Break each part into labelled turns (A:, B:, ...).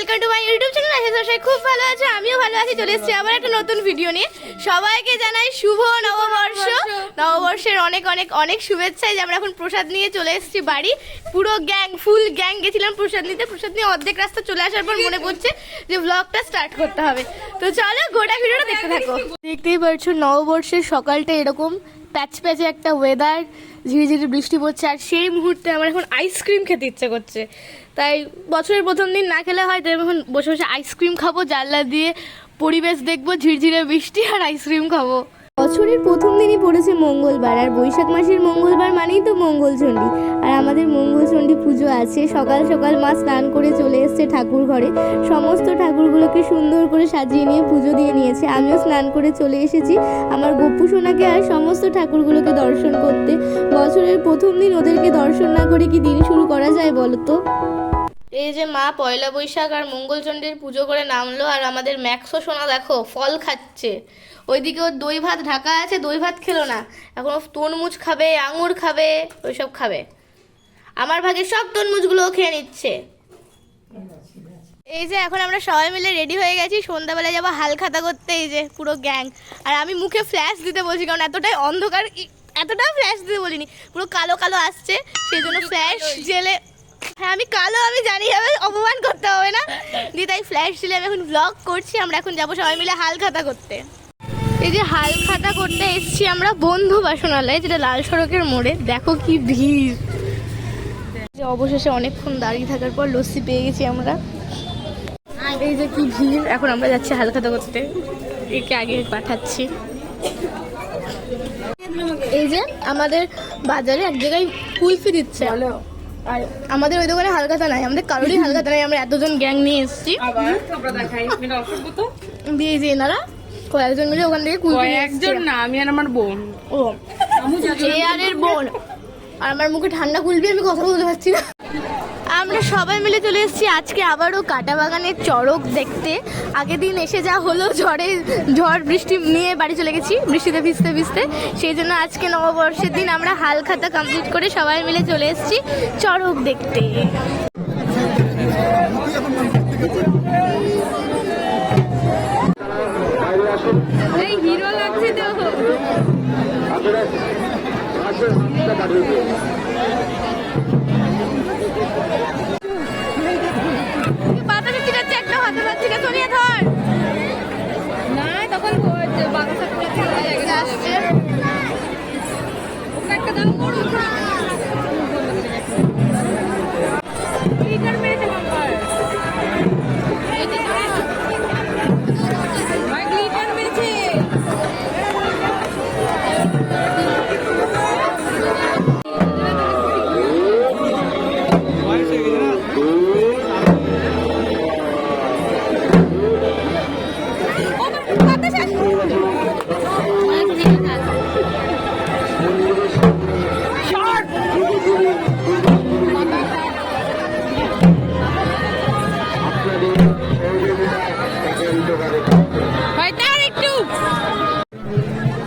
A: Welcome to my YouTube channel. আশা করি খুব ভালো আছো, আমিও ভালো আছি। চলে এসেছি আবার একটা নতুন ভিডিও নিয়ে। সবাইকে জানাই শুভ নববর্ষ। নববর্ষের অনেক অনেক অনেক শুভেচ্ছা। যে আমরা এখন প্রসাদ নিয়ে চলে এসেছি বাড়ি, পুরো গ্যাং, ফুল গ্যাং গেছিলাম প্রসাদ নিতে। প্রসাদ নিয়ে অর্ধেক রাস্তা চলে আসার পর মনে পড়ছে যে ব্লগটা স্টার্ট করতে হবে। তো চলো গোটা ভিডিওটা দেখতে থাকো। দেখতেই পারছো নববর্ষের সকালটা এরকম প্যাচ প্যাচে একটা ওয়েদার, ঝিরিঝিরি বৃষ্টি পড়ছে। আর সেই মুহূর্তে আমার এখন আইসক্রিম খেতে ইচ্ছে করছে। তাই বছরের প্রথম দিন না খেলে হয়, তাই এখন বসে বসে আইসক্রিম খাবো, জানলা দিয়ে পরিবেশ দেখবো, ঝিরঝিরে বৃষ্টি আর আইসক্রিম খাবো। বছরের প্রথম দিনই পড়েছে মঙ্গলবার, আর বৈশাখ মাসের মঙ্গলবার মানেই তো মঙ্গলচণ্ডী। আর আমাদের মঙ্গলচণ্ডী পুজো আছে। সকাল সকাল মা স্নান করে চলে এসছে ঠাকুর ঘরে, সমস্ত ঠাকুরগুলোকে সুন্দর করে সাজিয়ে নিয়ে পুজো দিয়ে নিয়েছে। আমিও স্নান করে চলে এসেছি আমার গপ্পু সোনাকে আর সমস্ত ঠাকুরগুলোকে দর্শন করতে। বছরের প্রথম দিন ওদেরকে দর্শন না করে কি দিন শুরু করা যায় বলো তো? এই যে মা পয়লা বৈশাখ আর মঙ্গলচণ্ডীর পুজো করে নামলো, আর আমাদের ম্যাক্সো সোনা দেখো ফল খাচ্ছে। ওইদিকে ওর দই ভাত ঢাকা আছে, দই ভাত খেলো না, এখন তরমুজ খাবে, আঙুর খাবে, ওইসব খাবে। আমার ভাগে সব তরমুজগুলোও খেয়ে নিচ্ছে। এই যে এখন আমরা সবাই মিলে রেডি হয়ে গেছি, সন্ধ্যাবেলায় যাবো হালখাতা করতে। এই যে পুরো গ্যাং। আর আমি মুখে ফ্ল্যাশ দিতে বলছি, কারণ এতটাই অন্ধকার, এতটা ফ্ল্যাশ দিতে বলিনি, পুরো কালো কালো আসছে, সেই জন্য ফ্ল্যাশ জেলে। হ্যাঁ আমি কালো, আমি জানি, হবে অপমান করতে হবে না দি, তাই ফ্ল্যাশ দিলে আমি এখন ব্লগ করছি। আমরা এখন যাবো সবাই মিলে হালখাতা করতে। এই যে হালখাতা করতে এসেছি আমরা বন্ধু বাসনালয়, যেটা লাল সড়কের মোড়ে। দেখো কি ভিড়। যে অবশেষে অনেকক্ষণ দাঁড়িয়ে থাকার পর লস্যি পেয়ে গেছি আমরা। এই যে কি ভিড়। এখন আমরা যাচ্ছি হালখাতা করতে, একে আগে পাঠাচ্ছি। এই যে আমাদের বাজারে এক জায়গায় কুলফি দিচ্ছে, আর আমাদের ওই দোকানে হালখাতা নাই, আমাদের কারোরই হালখাতা নাই। আমরা এতজন গ্যাং নিয়ে এসেছি দিয়ে যে এনারা কয়েকজন মিলে ওখান থেকে কুলফি।
B: একজন না, আমি আর আমার বোন।
A: ও এর বোন। আর আমার মুখে ঠান্ডা কুলফি, আমি কথা বলতে পারছি না। আমরা সবাই মিলে চলে এসেছি আজকে আবারও কাটা বাগানের চড়ক দেখতে। আগের দিন এসে যা হলো, ঝড় বৃষ্টি নিয়ে বাড়ি চলে গেছি, বৃষ্টিতে ভিজতে ভিজতে। সেই জন্য আজকে নববর্ষের দিন আমরা হালখাতা কমপ্লিট করে সবাই মিলে চলে এসেছি চড়ক দেখতে।
B: এই হিরো লাগছে তো।
A: বাতাসে চিরাচ্ছে, একটা হাতে পাচ্ছি না, সোনিয়া ধর
B: না তখন বাতাসা
A: আসছে।
B: একটা দাম করো। লিটার মেরেছে নাম্বার, লিটার মেরেছে।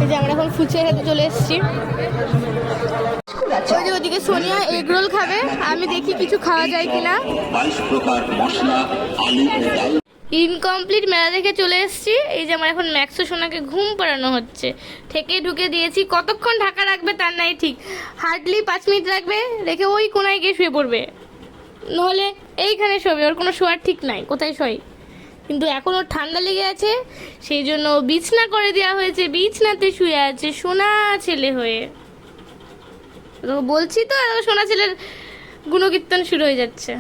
A: এই যে আমরা এখন ফুচকা খেতে চলে এসেছি। ওই যে ওদিকে সোনিয়া এগ রোল খাবে, আমি দেখি কিছু খাওয়া যায় কিনা। ইনকমপ্লিট মেলা দেখে চলে এসেছি। এই যে আমার এখন ম্যাক্সো সোনাকে ঘুম পাড়ানো হচ্ছে, থেকে ঢুকে দিয়েছি। কতক্ষণ ঢাকা রাখবে তার নাই ঠিক, হার্ডলি 5 মিনিট রাখবে, রেখে ওই কোনায় গিয়ে শুয়ে পড়বে, নাহলে এইখানে শোবে। ওর কোনো শোয়ার ঠিক নাই, কোথায় শোয়। কিন্তু এখন ওর ঠান্ডা লেগে আছে, সেই জন্য বিছনা করে দেওয়া হয়েছে, বিছনাতে শুয়ে আছে সোনা ছেলে হয়ে। বলছি তো সোনা ছেলের গুণকীর্তন শুরু হয়ে যাচ্ছে।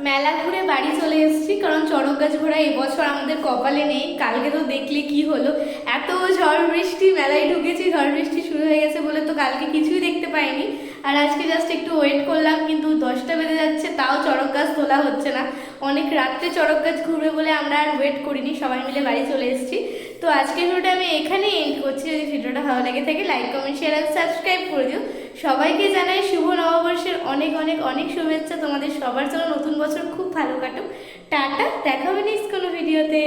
A: মেলা ঘুরে বাড়ি চলে এসেছি, কারণ চড়ক গাছ ঘোরা এবছর আমাদের কপালে নেই। কালকে তো দেখলে কি হলো, এত ঝড় বৃষ্টি, মেলায় ঢুকেছি ঝড় বৃষ্টি শুরু হয়ে গেছে বলে তো কালকে কিছুই দেখতে পাইনি। আর আজকে জাস্ট একটু ওয়েট করলাম, কিন্তু 10টা বেজে যাচ্ছে, তাও চড়ক গাছ তোলা হচ্ছে না। অনেক রাত্রে চড়ক গাছ ঘুরবে বলে আমরা আর ওয়েট করিনি, সবাই মিলে বাড়ি চলে এসেছি। তো আজকের ভিডিওটা আমি এখানেই এন্ড করছি। যদি ভিডিওটা ভালো লাগে থাকে লাইক, কমেন্ট, শেয়ার আর সাবস্ক্রাইব করে দিও। সবাইকে জানাই শুভ নববর্ষের অনেক অনেক অনেক শুভেচ্ছা। তোমাদের সবার জন্য নতুন বছর খুব ভালো কাটুক। টাটা, দেখা হবে নেক্সট কোনো ভিডিওতে।